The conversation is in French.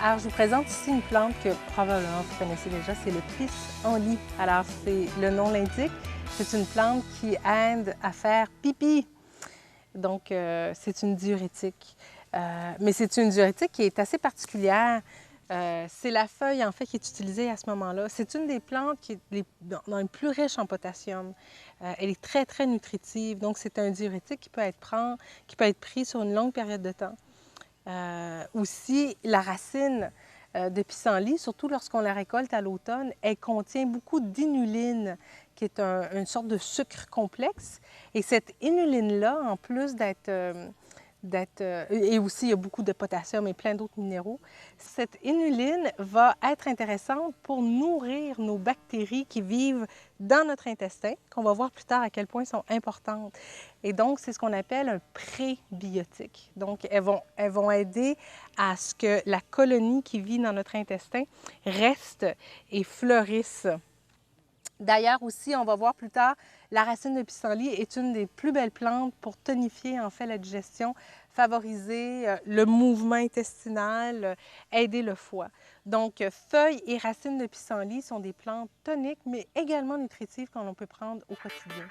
Alors, je vous présente ici une plante que probablement vous connaissez déjà, c'est le pissenlit. Alors, le nom l'indique, c'est une plante qui aide à faire pipi. Donc, c'est une diurétique. Mais c'est une diurétique qui est assez particulière. C'est la feuille, en fait, qui est utilisée à ce moment-là. C'est une des plantes qui est dans les plus riches en potassium. Elle est très, très nutritive. Donc, c'est un diurétique qui peut être pris sur une longue période de temps. Aussi, la racine de pissenlit, surtout lorsqu'on la récolte à l'automne, elle contient beaucoup d'inuline, qui est une sorte de sucre complexe. Et cette inuline-là, en plus et aussi il y a beaucoup de potassium et plein d'autres minéraux, cette inuline va être intéressante pour nourrir nos bactéries qui vivent dans notre intestin, qu'on va voir plus tard à quel point sont importantes. Et donc, c'est ce qu'on appelle un prébiotique. Donc, elles vont aider à ce que la colonie qui vit dans notre intestin reste et fleurisse. D'ailleurs aussi, on va voir plus tard, la racine de pissenlit est une des plus belles plantes pour tonifier en fait la digestion, favoriser le mouvement intestinal, aider le foie. Donc, feuilles et racines de pissenlit sont des plantes toniques, mais également nutritives qu'on peut prendre au quotidien.